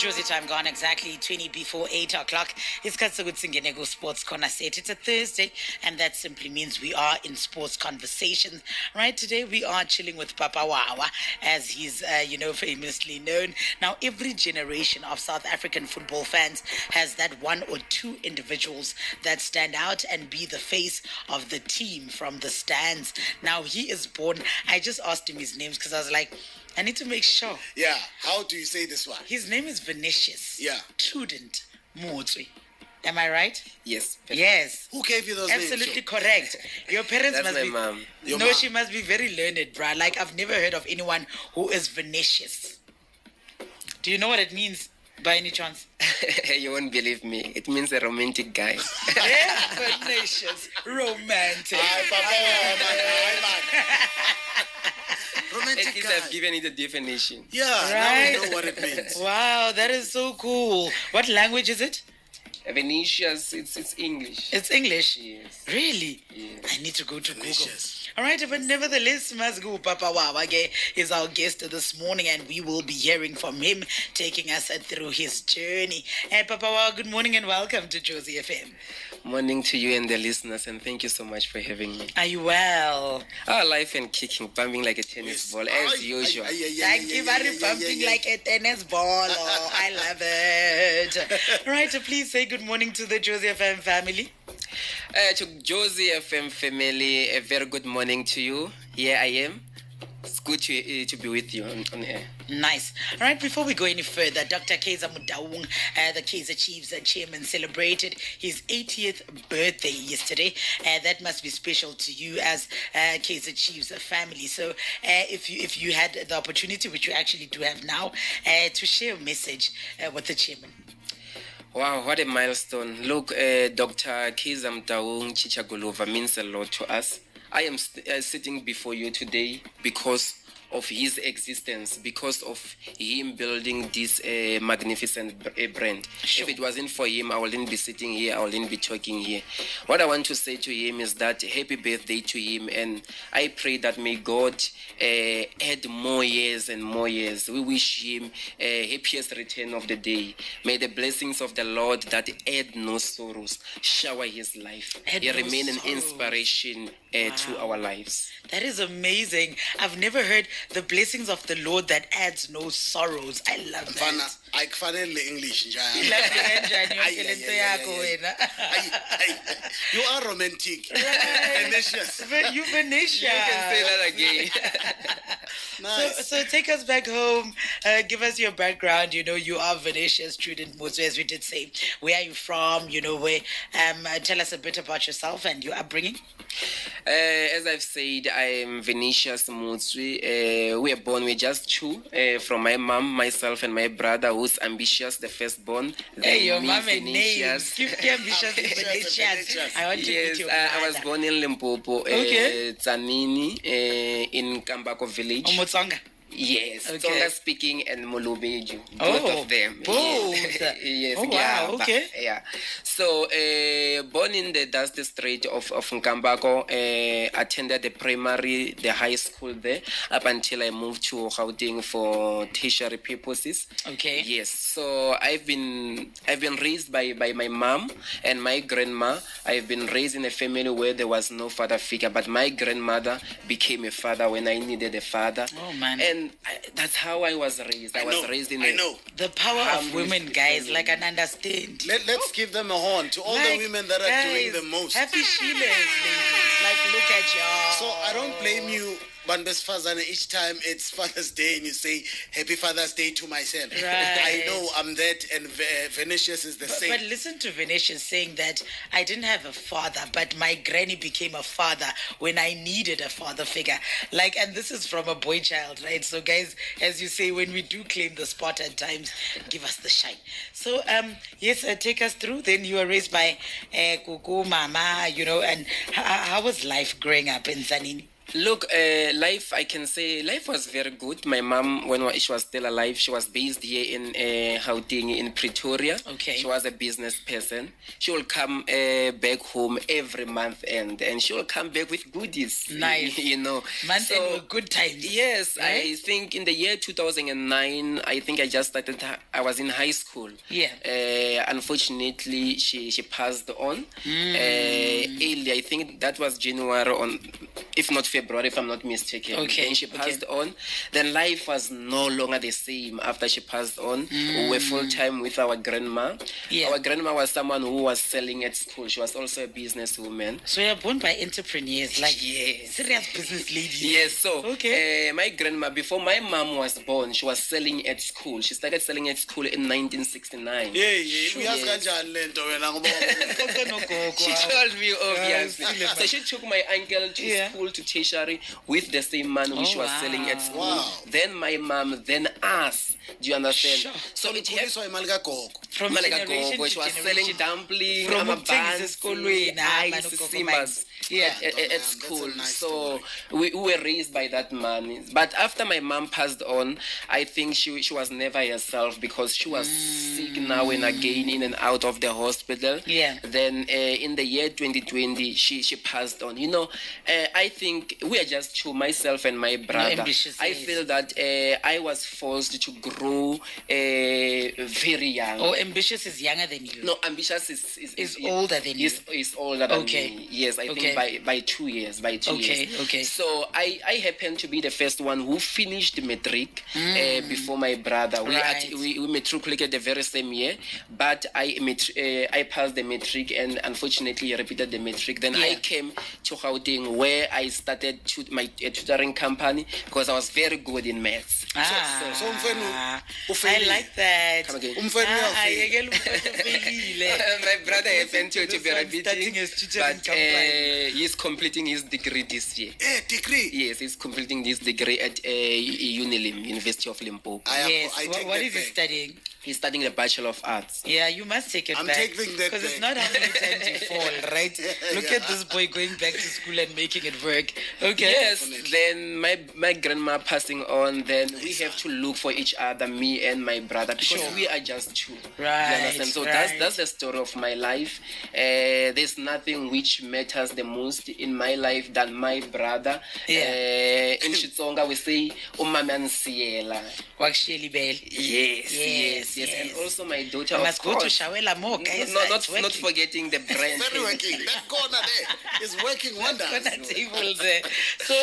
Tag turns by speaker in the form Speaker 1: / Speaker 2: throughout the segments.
Speaker 1: Jozi time gone exactly 20 before 8 o'clock. It's Katsugutsingenego Sports Corner Set. It's a Thursday, and that simply means we are in sports conversations. Right, today we are chilling with Papa Wawa, as he's, famously known. Now, every generation of South African football fans has that one or two individuals that stand out and be the face of the team from the stands. Now, he is born, I just asked him his names because I was like, I need to make sure.
Speaker 2: Yeah, how do you say this one?
Speaker 1: His name is Vinicius.
Speaker 2: Yeah.
Speaker 1: Trudent Motswe. Am I right?
Speaker 3: Yes. Perfect.
Speaker 1: Yes.
Speaker 2: Who gave you those names?
Speaker 1: Absolutely correct. Your parents
Speaker 3: That's
Speaker 1: must
Speaker 3: my
Speaker 1: be.
Speaker 3: mom.
Speaker 2: Your
Speaker 1: no,
Speaker 2: mom.
Speaker 1: she must be very learned, bruh. Like, I've never heard of anyone who is Vinicius. Do you know what it means by any chance?
Speaker 3: You won't believe me. It means a romantic guy.
Speaker 1: Yes, Vinicius. Romantic.
Speaker 3: At
Speaker 2: Romantic
Speaker 3: least
Speaker 2: guy.
Speaker 3: I've given it a definition.
Speaker 2: Yeah,
Speaker 1: Right.
Speaker 2: now we know what it means.
Speaker 1: Wow, that is so cool. What language is it?
Speaker 3: Vinicius, it's English.
Speaker 1: It's English.
Speaker 3: Yes.
Speaker 1: Really?
Speaker 3: Yes.
Speaker 1: I need to go to
Speaker 2: Delicious.
Speaker 1: Google. All right, but nevertheless, Mazgu Papa Wawa is our guest this morning, and we will be hearing from him, taking us through his journey. And Papa Wawa, good morning and welcome to Jozi FM.
Speaker 3: Morning to you and the listeners, and thank you so much for having me.
Speaker 1: Are you well?
Speaker 3: Life and kicking, bumping like a tennis ball, as usual.
Speaker 1: Thank you, very bumping like a tennis ball. Oh, I love it. All right, so please say good morning to the Jozi FM family.
Speaker 3: To Jozi FM family, a very good morning to you. Here I am. It's good to be with you on air.
Speaker 1: Nice. All right, before we go any further, Dr. Kaizer Mudaung, the Kaizer Chiefs chairman, celebrated his 80th birthday yesterday. That must be special to you as Kaizer Chiefs family. So if you had the opportunity, which you actually do have now, to share a message with the chairman.
Speaker 3: Wow, what a milestone. Look, Dr. Kaizer Mtaung Chichagolova means a lot to us. I am sitting before you today because of his existence, because of him building this magnificent brand.
Speaker 1: Sure.
Speaker 3: If it wasn't for him, I wouldn't be sitting here, I wouldn't be talking here. What I want to say to him is that happy birthday to him, and I pray that may God add more years and more years. We wish him happiest return of the day. May the blessings of the Lord that add no sorrows shower his life.
Speaker 1: Add
Speaker 3: He
Speaker 1: no
Speaker 3: remain an
Speaker 1: sorrows.
Speaker 3: inspiration to our lives.
Speaker 1: That is amazing. I've never heard the blessings of the Lord that adds no sorrows. I love
Speaker 2: Mfana,
Speaker 1: that.
Speaker 2: ayikufanele English njalo.
Speaker 1: Love the engine, your
Speaker 2: Ay,
Speaker 1: talent
Speaker 2: ay, ay,
Speaker 1: yakho
Speaker 2: ay,
Speaker 1: wena.
Speaker 2: You are romantic.
Speaker 1: Right.
Speaker 2: Vinicius.
Speaker 1: You Venetia.
Speaker 3: You can say that again.
Speaker 2: Nice.
Speaker 1: So take us back home. Give us your background. You know, you are Vinicius Student Motswe, as we did say. Where are you from? You know, where? Tell us a bit about yourself and your upbringing.
Speaker 3: As I've said, I am Vinicius Motswe. We are born with just two, from my mom, myself, and my brother, who's ambitious, the firstborn.
Speaker 1: Hey,
Speaker 3: Then
Speaker 1: your
Speaker 3: me,
Speaker 1: mom and name.
Speaker 3: Vinicius.
Speaker 1: Give me ambitious Vinicius. I want to
Speaker 3: Yes,
Speaker 1: meet your
Speaker 3: I was
Speaker 1: mother.
Speaker 3: born in Limpopo,
Speaker 1: Okay.
Speaker 3: Tzanini, in Kambako village.
Speaker 1: Omotsonga.
Speaker 3: Yes,
Speaker 1: Okay.
Speaker 3: Tsonga speaking and Mulubeju, both
Speaker 1: Oh,
Speaker 3: of them.
Speaker 1: both.
Speaker 3: Yes,
Speaker 1: Oh, wow,
Speaker 3: Giaba.
Speaker 1: okay.
Speaker 3: Yeah. So, born in the Dusty Street of Nkambako, attended the primary, the high school there, up until I moved to Gauteng for tertiary purposes.
Speaker 1: Okay.
Speaker 3: Yes. So I've been raised by my mom and my grandma. I've been raised in a family where there was no father figure, but my grandmother became a father when I needed a father.
Speaker 1: Oh, man.
Speaker 3: And that's how I was raised. I was raised in
Speaker 2: I know.
Speaker 1: The power of
Speaker 3: Humble
Speaker 1: women, guys,
Speaker 3: family.
Speaker 1: like, I understand.
Speaker 2: Let's give them a horn to all
Speaker 1: Like,
Speaker 2: the women that are doing
Speaker 1: guys,
Speaker 2: the most.
Speaker 1: Happy Sheilas, ladies. Like, look at y'all.
Speaker 2: So I don't blame you, Banbes Fazana, each time it's Father's Day and you say Happy Father's Day to myself.
Speaker 1: Right.
Speaker 2: I know I'm that, and Vinicius is the same.
Speaker 1: But listen to Vinicius saying that I didn't have a father, but my granny became a father when I needed a father figure. Like, and this is from a boy child, right? So, guys, as you say, when we do claim the spot at times, give us the shine. So, yes, take us through. Then you were raised by Kuku, Mama, you know, and how was life growing up in Zanini?
Speaker 3: Look, life, I can say life was very good. My mom, when she was still alive, she was based here in Gauteng, in Pretoria.
Speaker 1: Okay.
Speaker 3: She was a business person. She will come back home every month and she will come back with goodies.
Speaker 1: Nice.
Speaker 3: You know.
Speaker 1: Month end were good times.
Speaker 3: Yes,
Speaker 1: right?
Speaker 3: I think in the year 2009, I think I just started, I was in high school.
Speaker 1: Yeah.
Speaker 3: Unfortunately, she passed on early. I think that was January on, if not February, if I'm not mistaken.
Speaker 1: Okay,
Speaker 3: Then she passed on. Then life was no longer the same after she passed on. We were full time with our grandma.
Speaker 1: Yeah.
Speaker 3: Our grandma was someone who was selling at school. She was also a businesswoman.
Speaker 1: So you're born by entrepreneurs, like
Speaker 3: Yes.
Speaker 1: serious business ladies.
Speaker 3: Yes, so
Speaker 1: Okay.
Speaker 3: my grandma, before my mom was born, she was selling at school. She started selling at school in 1969.
Speaker 2: Uyazi kanjani le nto wena ngoba
Speaker 3: She told me, obviously.
Speaker 1: Yeah,
Speaker 3: So she took my uncle to
Speaker 1: Yeah.
Speaker 3: school, to tertiary, with the same man which
Speaker 1: Oh,
Speaker 3: was selling at school.
Speaker 2: wow.
Speaker 3: Then my mom, then us. Do you understand?
Speaker 1: Sure.
Speaker 3: So it happened.
Speaker 2: ulikhuliswa imali kagogo.
Speaker 1: From
Speaker 3: Malaka
Speaker 1: generation
Speaker 3: Gogo,
Speaker 1: to
Speaker 3: she was
Speaker 1: generation.
Speaker 3: selling dumpling,
Speaker 1: From
Speaker 3: amabhansi,
Speaker 1: ukuthengisa esikolweni, hayi,
Speaker 3: ice,
Speaker 1: manogogo
Speaker 3: simbas,
Speaker 1: mine. Yeah.
Speaker 3: at
Speaker 2: That's a
Speaker 3: school.
Speaker 2: nice
Speaker 3: So we were raised by that man. But after my mom passed on, I think she was never herself because she was sick now and again, in and out of the hospital.
Speaker 1: Yeah.
Speaker 3: Then in the year 2020, she passed on. You know, I think we are just two, myself and my brother.
Speaker 1: ambitious,
Speaker 3: I
Speaker 1: yes.
Speaker 3: feel that I was forced to grow very young.
Speaker 1: Oh, ambitious is younger than you.
Speaker 3: No, ambitious is
Speaker 1: older than you.
Speaker 3: Is older than
Speaker 1: Okay.
Speaker 3: me. Yes, I
Speaker 1: Okay.
Speaker 3: think by 2 years. By 2
Speaker 1: Okay,
Speaker 3: years.
Speaker 1: okay.
Speaker 3: So I happened to be the first one who finished matric before my brother.
Speaker 1: Right.
Speaker 3: We matriculated the very same year, but I passed the matric and unfortunately repeated the matric. Then I
Speaker 1: Yeah.
Speaker 3: came to Gauteng where I started my tutoring company because I was very good in maths.
Speaker 2: so umfenu
Speaker 1: I
Speaker 2: ufeyilile.
Speaker 1: like that.
Speaker 3: Come again.
Speaker 2: Umfenu uyafeyila.
Speaker 1: yekela umfenu ufeyilile.
Speaker 3: My brother happened to be
Speaker 1: This one
Speaker 3: repeating,
Speaker 1: starting his tutoring
Speaker 3: but
Speaker 1: company.
Speaker 3: he's completing his degree this year.
Speaker 2: Degree.
Speaker 3: Yes, he's completing this degree at Unilim, University of Limpopo.
Speaker 1: Yes.
Speaker 2: I
Speaker 1: What
Speaker 2: take
Speaker 1: what
Speaker 2: that
Speaker 1: is he
Speaker 2: back.
Speaker 1: studying?
Speaker 3: He's studying the Bachelor of Arts.
Speaker 1: Yeah, you must take it
Speaker 2: I'm
Speaker 1: back.
Speaker 2: taking that
Speaker 1: Because it's
Speaker 2: back.
Speaker 1: not how many times you fall, right? Look at this boy going back to school and making it work. Okay.
Speaker 3: Yes, then my grandma passing on, then we have to look for each other, me and my brother, because
Speaker 1: Sure.
Speaker 3: we are just two.
Speaker 1: Right,
Speaker 3: You understand? So
Speaker 1: right.
Speaker 3: that's the story of my life. There's nothing which matters the most in my life than my brother.
Speaker 1: Yeah.
Speaker 3: In Xitsonga we say umama nsiyela.
Speaker 1: Waksheli Bell.
Speaker 3: Yes.
Speaker 1: Yes.
Speaker 3: And also my daughter,
Speaker 1: I
Speaker 3: of
Speaker 1: must go to
Speaker 3: course.
Speaker 1: Shawela more, guys.
Speaker 3: No,
Speaker 1: It's
Speaker 3: not
Speaker 1: working.
Speaker 3: forgetting the brand.
Speaker 2: Very working. That corner there is working wonders.
Speaker 1: Corner table there. So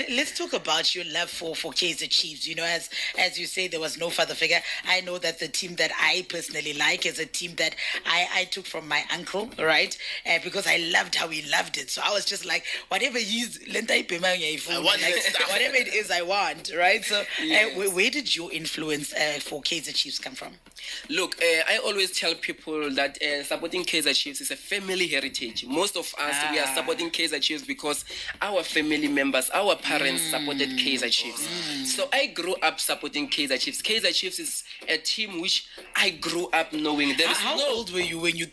Speaker 1: let's talk about your love for Kaizer Chiefs. You know, as you say, there was no father figure. I know that the team that I personally like is a team that I took from my uncle, right? Because I loved how he loved it. So I was just like, whatever he's,
Speaker 2: want that stuff.
Speaker 1: whatever it is I want, right? So
Speaker 3: Yes.
Speaker 1: where did your influence for Kaizer Chiefs come from?
Speaker 3: Look, I always tell people that supporting Kaizer Chiefs is a family heritage. Most of us, we are supporting Kaizer Chiefs because our family members, our parents supported Kaizer Chiefs. So I grew up supporting Kaizer Chiefs. Kaizer Chiefs is a team which I grew up knowing. There is
Speaker 1: How
Speaker 3: no
Speaker 1: old were you when you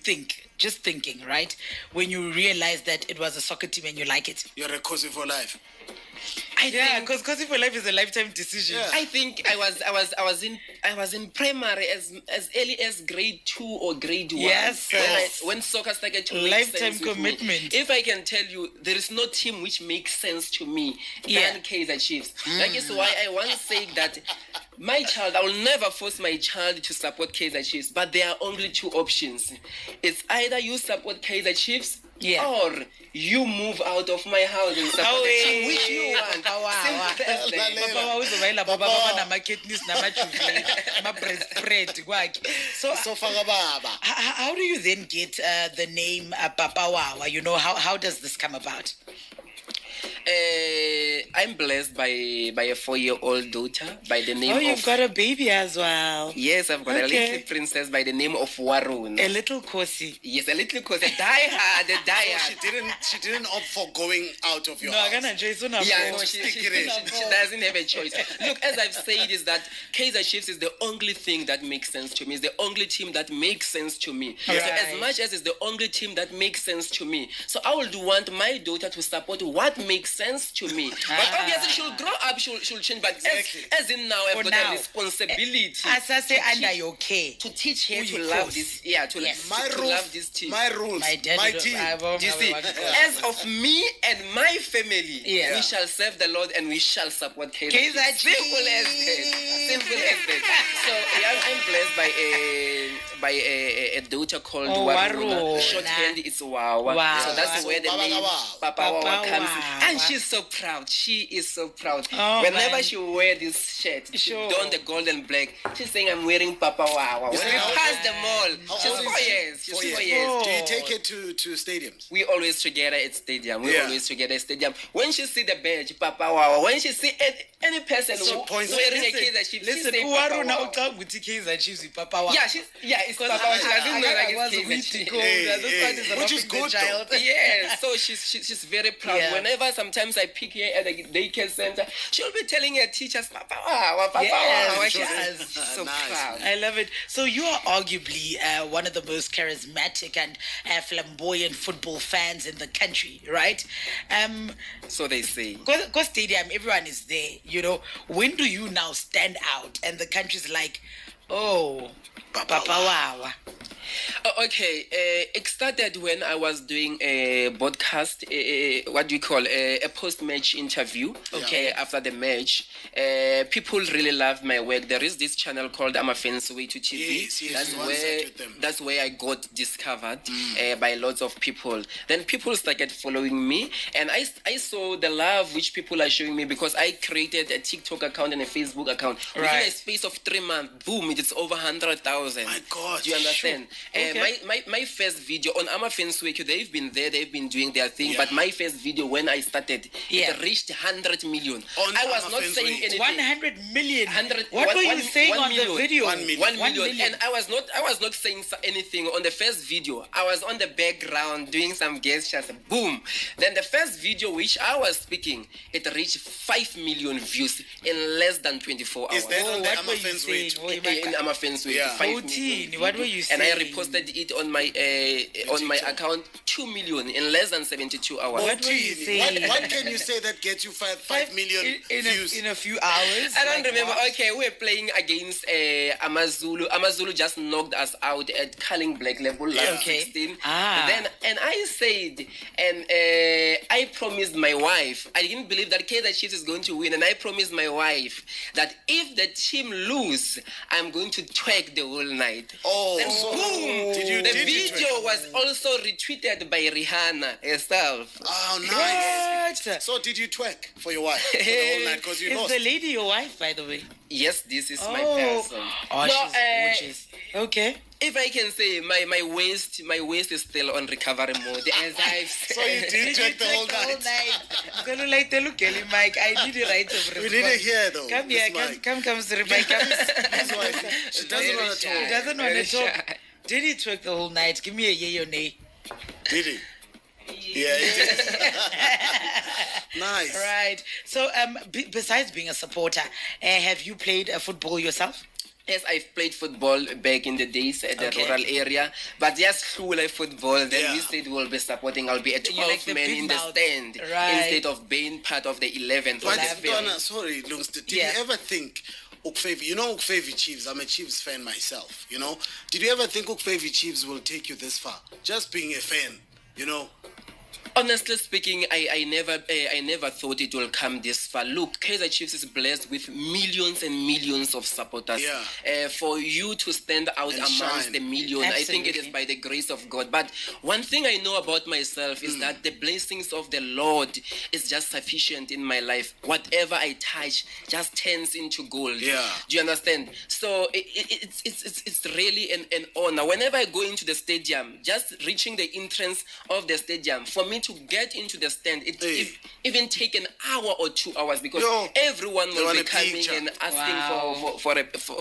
Speaker 1: just thinking, right? When you realized that it was a soccer team and you like it?
Speaker 2: You're a cozy for life.
Speaker 3: I
Speaker 1: Yeah,
Speaker 3: think
Speaker 1: because for life is a lifetime decision.
Speaker 2: Yeah.
Speaker 3: I think I was in primary as early as grade 2 or grade 1.
Speaker 1: Yes,
Speaker 3: When soccer started to make
Speaker 1: Lifetime
Speaker 3: sense with me.
Speaker 1: commitment.
Speaker 3: If I can tell you, there is no team which makes sense to me
Speaker 1: Yeah.
Speaker 3: than Kaizer Chiefs. That is why I once said that I will never force my child to support Kaizer Chiefs, but there are only two options. It's either you support Kaizer Chiefs,
Speaker 1: Yeah.
Speaker 3: or you move out of my house and support the team which you want. Simple as that.
Speaker 1: Papa uzobayela baba nama-kidneys nama-juve ama-breast kwakhe. So
Speaker 2: Sofaka baba.
Speaker 1: how do you then get the name Papa Wawa? You know, how does this come about?
Speaker 3: I'm blessed by a 4-year-old daughter by the name
Speaker 1: Oh, you've
Speaker 3: of
Speaker 1: got a baby as well.
Speaker 3: yes, I've got a
Speaker 1: Okay.
Speaker 3: little princess by the name of Warun.
Speaker 1: A little Kosi.
Speaker 3: Yes, a little cause a diehard, a
Speaker 2: So
Speaker 3: diehard.
Speaker 2: she didn't opt for going out of your
Speaker 1: No, I
Speaker 2: house.
Speaker 1: can't enjoy it.
Speaker 3: Yeah, no, she
Speaker 2: Stick it in.
Speaker 3: doesn't have a choice. Look, as I've said, is that Kaizer Chiefs is the only thing that makes sense to me. It's the only team that makes sense to me. So
Speaker 1: Right.
Speaker 3: as much as it's the only team that makes sense to me, so I would want my daughter to support what makes sense to me. But obviously she'll grow up, she'll change. But
Speaker 2: Exactly.
Speaker 3: as in now, I've
Speaker 1: For
Speaker 3: got
Speaker 1: now,
Speaker 3: a responsibility
Speaker 1: Asase under your care.
Speaker 3: to teach her
Speaker 1: Who
Speaker 3: to
Speaker 1: you
Speaker 3: love
Speaker 1: course.
Speaker 3: this. Yeah, to,
Speaker 1: Yes.
Speaker 2: My
Speaker 3: to
Speaker 2: rules,
Speaker 3: love this team.
Speaker 2: my rules,
Speaker 1: My dad
Speaker 2: my
Speaker 1: did-
Speaker 2: team.
Speaker 1: I won't-
Speaker 3: Do you
Speaker 1: I
Speaker 3: see,
Speaker 1: won't go.
Speaker 3: as of me and my family,
Speaker 1: Yeah.
Speaker 3: we shall serve the Lord and we shall support Kaizer.
Speaker 1: Kaizer
Speaker 3: Simple as that. Simple as that. So yeah, I'm blessed by a daughter called Waruna.
Speaker 1: Waruna.
Speaker 3: Shorthand it's Wawa.
Speaker 1: Wow.
Speaker 3: So that's where the
Speaker 2: Baba
Speaker 3: name
Speaker 2: Wawa.
Speaker 3: Papa Wawa
Speaker 1: Papa
Speaker 3: comes in.
Speaker 1: Wawa.
Speaker 3: And she's so proud. She is so proud.
Speaker 1: Oh,
Speaker 3: Whenever
Speaker 1: man.
Speaker 3: she wear this shirt, she
Speaker 1: Sure.
Speaker 3: don the gold and black. She's saying I'm wearing Papa Wawa. When
Speaker 2: say
Speaker 3: we
Speaker 2: how
Speaker 3: pass
Speaker 2: old-
Speaker 3: the mall,
Speaker 2: how
Speaker 3: she's
Speaker 2: old is
Speaker 3: 4
Speaker 2: she?
Speaker 3: years. She's
Speaker 2: 4
Speaker 3: 4
Speaker 2: years.
Speaker 3: years.
Speaker 1: Oh.
Speaker 2: Do you take it to stadiums?
Speaker 3: We always together at stadium. We
Speaker 2: Yeah.
Speaker 3: always together at stadium. When she see the badge, Papa Wawa. When she see any person
Speaker 2: So points-
Speaker 3: wearing a
Speaker 1: Listen,
Speaker 3: Kaizer Chiefs, she
Speaker 1: listen,
Speaker 3: say Papa
Speaker 1: Uwaruna
Speaker 3: Wawa.
Speaker 1: uca ukuthi Kaizer Chiefs with Papa Wawa.
Speaker 3: Yeah, it's Papa Wawa. She doesn't know like it's Kaizer Chiefs.
Speaker 2: Which is good, though.
Speaker 3: Yeah, so she's very proud.
Speaker 1: Yeah.
Speaker 3: Whenever sometimes I pick her at the daycare center, she'll be telling her teachers, Papa Wawa, Papa
Speaker 1: Yes,
Speaker 3: Wawa.
Speaker 1: yes.
Speaker 3: She's so
Speaker 2: Nice,
Speaker 3: proud.
Speaker 1: I love it. So you are arguably one of the most charismatic and flamboyant football fans in the country, right?
Speaker 3: So they say.
Speaker 1: Go stadium, everyone is there. You know, when do you now stand out and the country's like, oh, Papa Wawa?
Speaker 3: Okay, it started when I was doing a podcast, what do you call, a post-match interview.
Speaker 1: Okay.
Speaker 3: After the match, people really love my work. There is this channel called I'm a Fan's Way to TV.
Speaker 2: Yes,
Speaker 3: that's
Speaker 2: you once
Speaker 3: where
Speaker 2: sat with them.
Speaker 3: that's where I got discovered by lots of people. Then people started following me, and I saw the love which people are showing me because I created a TikTok account and a Facebook account. Within
Speaker 1: Right.
Speaker 3: a space of 3 months, boom, it's over 100,000.
Speaker 2: My God,
Speaker 3: Do you understand?
Speaker 1: Okay.
Speaker 3: My first video on Ama Fans Week, they've been there, they've been doing their thing.
Speaker 2: Yeah.
Speaker 3: But my first video when I started,
Speaker 1: Yeah.
Speaker 3: it reached 100 million.
Speaker 2: On
Speaker 3: I was
Speaker 2: Ama
Speaker 3: not
Speaker 2: Fans
Speaker 3: saying
Speaker 2: Week.
Speaker 3: anything.
Speaker 1: 100 million.
Speaker 3: 100
Speaker 1: What
Speaker 3: one-
Speaker 1: were you
Speaker 3: one-
Speaker 1: saying
Speaker 3: 1
Speaker 1: on the
Speaker 3: million.
Speaker 1: video?
Speaker 2: 1 million.
Speaker 3: 1
Speaker 1: 1
Speaker 3: million. And I was not saying anything on the first video. I was on the background doing some gestures. Boom. Then the first video which I was speaking, it reached 5 million views in less than 24 hours.
Speaker 2: Is that
Speaker 1: Oh,
Speaker 2: on the
Speaker 1: what
Speaker 2: Ama
Speaker 1: were you
Speaker 2: Fans
Speaker 1: saying?
Speaker 2: Week?
Speaker 1: Oh,
Speaker 3: In Ama Fans Week,
Speaker 2: Yeah.
Speaker 3: 5
Speaker 1: 14.
Speaker 3: million
Speaker 1: What were
Speaker 3: views.
Speaker 1: you
Speaker 3: And I
Speaker 1: saying?
Speaker 3: reposted it on my
Speaker 2: TikTok.
Speaker 3: account 2 million in less than 72 hours.
Speaker 1: What were you saying?
Speaker 2: What can you say that gets you 5 million
Speaker 1: in
Speaker 2: views?
Speaker 1: in a few hours.
Speaker 3: I don't
Speaker 1: Like
Speaker 3: remember.
Speaker 1: what?
Speaker 3: Okay, we were playing against Amazulu. Amazulu just knocked us out at Culling Black Level last
Speaker 1: Okay.
Speaker 3: 16.
Speaker 1: Ah.
Speaker 3: Then and I said, and I promised my wife. I didn't believe that Kaizer Chiefs is going to win, and I promised my wife that if the team lose, I'm going to twerk the whole night.
Speaker 2: Oh,
Speaker 3: And
Speaker 2: so
Speaker 3: boom!
Speaker 2: did
Speaker 3: the
Speaker 2: you
Speaker 3: video
Speaker 2: twerk?
Speaker 3: was also retweeted by Rihanna herself.
Speaker 2: Oh, nice.
Speaker 1: What?
Speaker 2: So did you twerk for your wife for the whole night because you
Speaker 1: Is
Speaker 2: lost?
Speaker 1: the lady your wife, by the way?
Speaker 3: Yes, this is my
Speaker 1: Oh,
Speaker 3: person.
Speaker 1: oh,
Speaker 3: No,
Speaker 1: she's gorgeous. Okay.
Speaker 3: If I can say, my waist is still on recovery mode. As I've said.
Speaker 2: So you did twerk the whole night.
Speaker 1: Gonna like the look, Kelly, Mike. I need the right of
Speaker 2: We
Speaker 1: response.
Speaker 2: need to hear though.
Speaker 1: Come
Speaker 2: this
Speaker 1: here,
Speaker 2: mic.
Speaker 1: come, Sir Mike. Come.
Speaker 2: His wife, she doesn't want to
Speaker 3: shy.
Speaker 1: He
Speaker 2: talk.
Speaker 1: doesn't want
Speaker 3: Very
Speaker 1: to talk.
Speaker 3: shy.
Speaker 1: Did he twerk the whole night? Give me a yay or nay.
Speaker 2: Did he? Yeah, he did. Nice.
Speaker 1: Right. So, besides being a supporter, have you played football yourself?
Speaker 3: Yes, I've played football back in the days at the
Speaker 1: Okay.
Speaker 3: rural area, but just through like football, then
Speaker 2: Yeah.
Speaker 3: we said we'll be supporting. I'll be a
Speaker 1: You like
Speaker 3: 12
Speaker 1: the
Speaker 3: man
Speaker 1: big
Speaker 3: in the
Speaker 1: mouth.
Speaker 3: stand
Speaker 1: Right.
Speaker 3: instead of being part of the 11.
Speaker 2: But
Speaker 1: Love it.
Speaker 2: Donna, sorry, Lungs, did
Speaker 1: Yeah.
Speaker 2: you ever think Ukfevi, you know Ukfevi Chiefs, I'm a Chiefs fan myself, you know? Did you ever think Ukfevi Chiefs will take you this far? Just being a fan, you know?
Speaker 3: Honestly speaking, I never thought it will come this far. Look, Kaizer Chiefs is blessed with millions and millions of supporters.
Speaker 2: Yeah.
Speaker 3: For you to stand out
Speaker 2: And
Speaker 3: amongst
Speaker 2: shine.
Speaker 3: the million, I think it is
Speaker 1: Absolutely.
Speaker 3: by the grace of God. But one thing I know about myself is that the blessings of the Lord is just sufficient in my life. Whatever I touch just turns into gold.
Speaker 2: Yeah.
Speaker 3: Do you understand? So it's really an honor. Whenever I go into the stadium, just reaching the entrance of the stadium, for me to get into the stand, it
Speaker 2: Hey.
Speaker 3: even take an hour or 2 hours because
Speaker 2: Yo,
Speaker 3: everyone
Speaker 2: they
Speaker 3: will
Speaker 2: want
Speaker 3: be
Speaker 2: a
Speaker 3: coming
Speaker 2: picture.
Speaker 3: and asking
Speaker 1: Wow.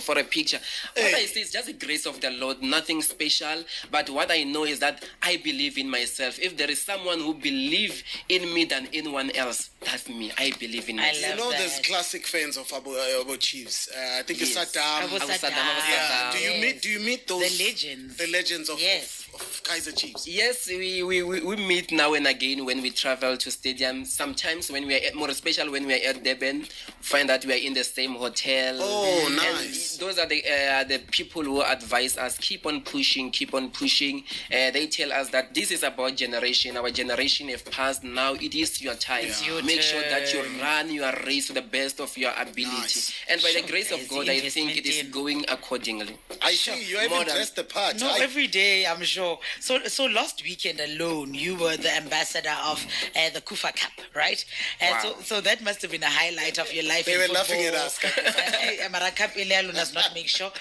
Speaker 3: for a picture. What
Speaker 2: Hey.
Speaker 3: I say is just the grace of the Lord, nothing special. But what I know is that I believe in myself. If there is someone who believes in me than anyone else, that's me. I believe in
Speaker 1: I
Speaker 3: myself.
Speaker 2: You
Speaker 1: love
Speaker 2: know, there's
Speaker 1: that.
Speaker 2: classic fans of Abo Chiefs. I think it's
Speaker 3: Yes.
Speaker 2: Saddam.
Speaker 1: Abu
Speaker 3: Abu
Speaker 1: Saddam.
Speaker 3: Saddam, Abu
Speaker 2: Yeah.
Speaker 3: Saddam.
Speaker 2: Do you meet those
Speaker 1: The legends?
Speaker 2: The legends of
Speaker 1: Yes.
Speaker 2: of Kaizer Chiefs?
Speaker 3: Yes, we meet now and again when we travel to stadiums. Sometimes when we are more especially when we are at Durban, find that we are in the same hotel.
Speaker 2: Oh,
Speaker 3: And
Speaker 2: nice.
Speaker 3: those are the people who advise us keep on pushing, keep on pushing. They tell us that this is about generation. Our generation have passed. Now it is your time.
Speaker 2: It's
Speaker 1: your
Speaker 3: Make sure that you
Speaker 1: turn.
Speaker 3: run your race to the best of your ability.
Speaker 2: Nice.
Speaker 3: And by the
Speaker 1: Sure,
Speaker 3: grace
Speaker 1: there's
Speaker 3: of
Speaker 1: the
Speaker 3: God, I think
Speaker 1: investment
Speaker 3: it is
Speaker 1: in.
Speaker 3: going accordingly.
Speaker 2: I see you even
Speaker 3: More than-
Speaker 2: dressed the part.
Speaker 1: No, every day, I'm sure. So last weekend alone, you were the ambassador of the Kufa Cup, right?
Speaker 3: Wow.
Speaker 1: So that must have been a highlight of your life.
Speaker 2: They
Speaker 1: in
Speaker 2: were
Speaker 1: football.
Speaker 2: laughing at us.
Speaker 1: Mara Cup Elialo does not make sure.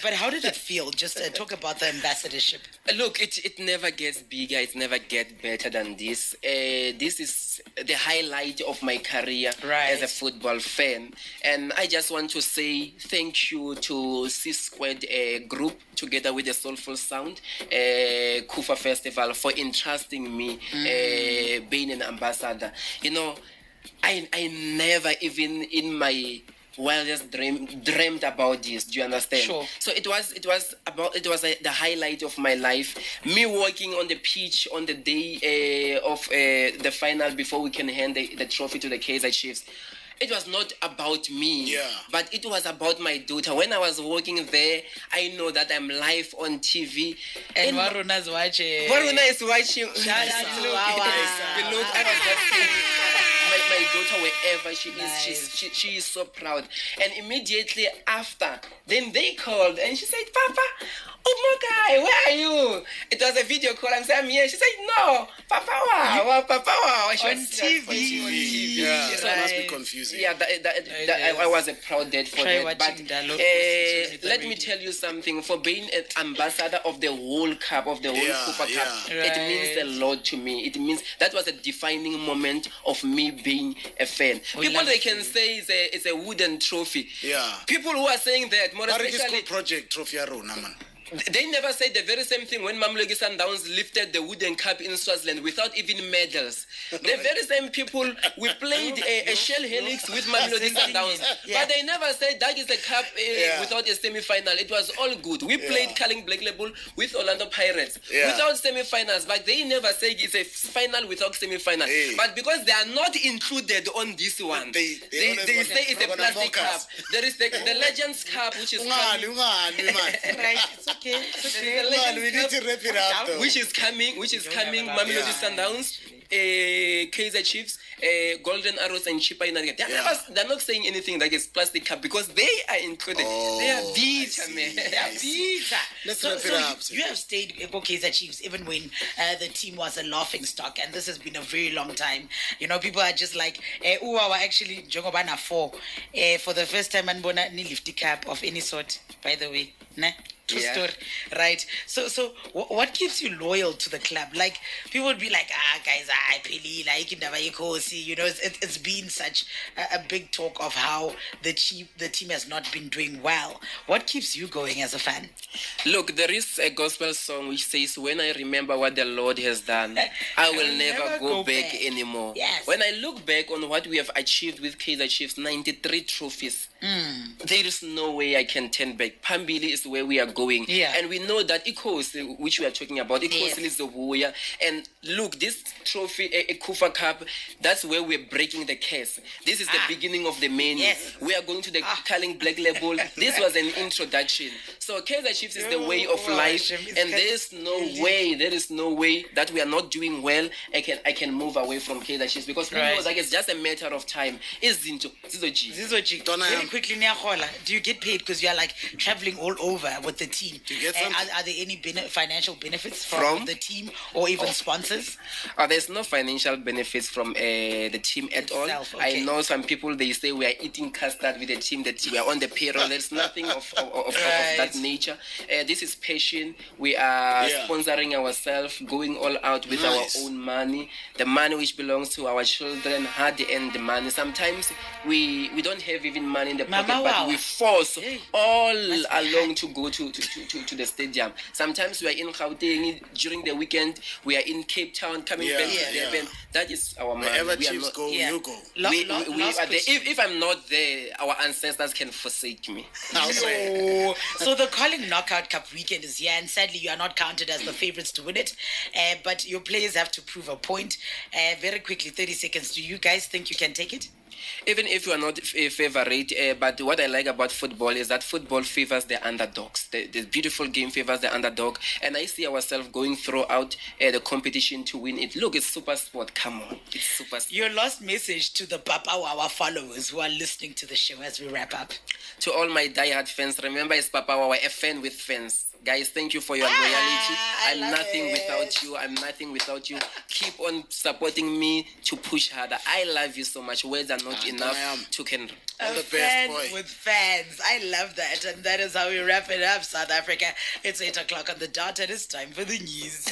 Speaker 1: But how did it feel? Just talk about the ambassadorship.
Speaker 3: Look, it never gets bigger. It never gets better than this. This is the highlight of my career
Speaker 1: Right.
Speaker 3: as a football fan. And I just want to say thank you to C Squared Group together with the Soulful Sound Kufa Festival for entrusting me being an ambassador. You know, I never even in my wildest dreamed about this. Do you understand?
Speaker 1: Sure.
Speaker 3: So it was the highlight of my life. Me walking on the pitch on the day of the final before we can hand the trophy to the Kaizer Chiefs. It was not about me,
Speaker 2: Yeah.
Speaker 3: but it was about my daughter. When I was walking there, I know that I'm live on TV.
Speaker 1: And Waruna's watching.
Speaker 3: Varuna is watching.
Speaker 1: Shout out to
Speaker 3: Look,
Speaker 1: Wawa.
Speaker 3: look, I was just saying, my daughter, wherever she
Speaker 1: Nice.
Speaker 3: is, she is so proud. And immediately after, then they called and she said, Papa, oh my guy, where are you? It was a video call. I'm saying, I'm here. She said, no, Papa, wow, Papa, wow. She
Speaker 1: On
Speaker 3: was
Speaker 1: TV.
Speaker 3: watching on TV.
Speaker 2: Yeah,
Speaker 3: So
Speaker 2: that must be
Speaker 1: Right.
Speaker 2: confusing.
Speaker 3: yeah, I was a proud dad for
Speaker 1: Try
Speaker 3: that.
Speaker 1: watching
Speaker 3: But
Speaker 1: that local season with the
Speaker 3: let me
Speaker 1: radio.
Speaker 3: tell you something. For being an ambassador of the whole cup, of the whole
Speaker 2: Yeah,
Speaker 3: Kufa Cup,
Speaker 2: yeah.
Speaker 3: it means a
Speaker 1: Right.
Speaker 3: lot to me. It means that was a defining moment of me being a fan.
Speaker 1: We
Speaker 3: People
Speaker 1: love
Speaker 3: they can
Speaker 1: you.
Speaker 3: say it's a wooden trophy.
Speaker 2: Yeah.
Speaker 3: People who are saying that, more
Speaker 2: But it is
Speaker 3: especially,
Speaker 2: good project, Trophy Aruna, man.
Speaker 3: they never said the very same thing when Mamleki Sundowns lifted the wooden cup in Swaziland without even medals. The very same people, we played a shell helix with Mamleki Sundowns,
Speaker 1: Yeah.
Speaker 3: but they never said that is a cup
Speaker 2: Yeah.
Speaker 3: without a semi-final. It was all good. We played Carling Black Label with Orlando Pirates
Speaker 2: Yeah.
Speaker 3: without semi-finals, but they never said it's a final without semi-final.
Speaker 2: Hey.
Speaker 3: But because they are not included on this one,
Speaker 2: They
Speaker 3: they
Speaker 2: always
Speaker 3: say it's a
Speaker 2: wanna
Speaker 3: plastic
Speaker 2: mock us.
Speaker 3: cup. There is the Legends Cup, which is
Speaker 2: Ungali,
Speaker 3: coming.
Speaker 2: ungali, man.
Speaker 1: Right, it's okay. It's
Speaker 3: There
Speaker 1: okay.
Speaker 3: is a
Speaker 2: Ungali,
Speaker 3: Legends
Speaker 2: we need
Speaker 3: Cup.
Speaker 2: to wrap it up, though.
Speaker 3: Which is coming, Mamelodi
Speaker 2: Yeah.
Speaker 3: Sundowns, Kaizer Chiefs, Golden Arrows and Chippa United. They're not saying anything like it's plastic cup because they are included. They are
Speaker 2: Oh,
Speaker 3: bitter,
Speaker 2: I see.
Speaker 3: man. They
Speaker 2: I
Speaker 3: are
Speaker 2: see.
Speaker 3: bitter.
Speaker 2: Let's
Speaker 1: So,
Speaker 2: wrap
Speaker 1: so
Speaker 2: it up.
Speaker 1: you have stayed at Kaizer Chiefs even when the team was a laughing stock, and this has been a very long time. You know, people are just like, Wawa actually, Jongobana 4, for the first time, and Bona ni lifty cap of any sort, by the way. Nah? True
Speaker 3: Yeah.
Speaker 1: story, right? So what keeps you loyal to the club? Like, people would be like, guys, I pay like you know, it's been such a big talk of how the team has not been doing well. What keeps you going as a fan?
Speaker 3: Look, there is a gospel song which says, when I remember what the Lord has done, I will never go back anymore.
Speaker 1: Yes.
Speaker 3: When I look back on what we have achieved with Kaizer Chiefs, 93 trophies, there is no way I can turn back. Pambili is where we are going.
Speaker 1: Yeah.
Speaker 3: And we know that Ikosi, which we are talking about, Ikosi
Speaker 1: Yes.
Speaker 3: is the warrior. And look, this trophy, a Kufa Cup, that's where we're breaking the curse. This is the beginning of the main.
Speaker 1: Yes.
Speaker 3: We are going to the Carling Black Label. This was an introduction. So Kaizer Chiefs is the way of life, and there is no way that we are not doing well. I can move away from Kaizer Chiefs because we know
Speaker 1: Right.
Speaker 3: that it's just a matter of time. It's into
Speaker 1: Zizoji,
Speaker 2: Donna,
Speaker 1: very quickly, Nyahola, do you get paid because you are like traveling all over with the team?
Speaker 2: Do you get
Speaker 1: And
Speaker 2: something?
Speaker 1: are there any financial benefits from
Speaker 3: From?
Speaker 1: the team or even sponsors?
Speaker 3: There's no financial benefits from the team at all.
Speaker 1: Itself, okay.
Speaker 3: I know some people, they say we are eating custard with the team, that we are on the payroll. There's nothing of
Speaker 1: Right.
Speaker 3: that nature. This is passion. We are
Speaker 2: Yeah.
Speaker 3: sponsoring ourselves, going all out with
Speaker 2: Nice.
Speaker 3: our own money, the money which belongs to our children, hard earned money. Sometimes we don't have even money in the
Speaker 1: Mama
Speaker 3: pocket, but
Speaker 1: Wawa.
Speaker 3: we force
Speaker 1: Hey.
Speaker 3: all
Speaker 1: Must be
Speaker 3: along
Speaker 1: hard.
Speaker 3: to go to the stadium. Sometimes we are in Gauteng during the weekend. We are in Cape Town coming back to
Speaker 2: Yeah.
Speaker 3: Durban. That is our money.
Speaker 2: Wherever
Speaker 3: We are
Speaker 2: Chiefs
Speaker 3: not-
Speaker 2: go,
Speaker 1: Yeah.
Speaker 2: you go.
Speaker 3: we
Speaker 1: Last
Speaker 3: are there.
Speaker 1: question.
Speaker 3: If I'm not there, our ancestors can forsake me.
Speaker 2: I'll say.
Speaker 1: So the The Calling Knockout Cup weekend is here, and sadly, you are not counted as the favorites to win it. But your players have to prove a point. Very quickly, 30 seconds. Do you guys think you can take it?
Speaker 3: Even if you are not a favorite, but what I like about football is that football favors the underdogs. The beautiful game favors the underdog, and I see ourselves going throughout the competition to win it. Look, it's super sport. Come on, it's super sport.
Speaker 1: Your last message to the Papa Wawa followers who are listening to the show as we wrap up.
Speaker 3: To all my diehard fans, remember it's Papa Wawa, a fan with fans. Guys, thank you for your loyalty. I'm nothing without you. I'm nothing without you. Keep on supporting me to push harder. I love you so much. Words are not enough to can.
Speaker 2: I'm the
Speaker 1: A
Speaker 2: best
Speaker 1: fan
Speaker 2: boy.
Speaker 1: with fans. I love that. And that is how we wrap it up, South Africa. It's 8 o'clock on the dot, and it's time for the news.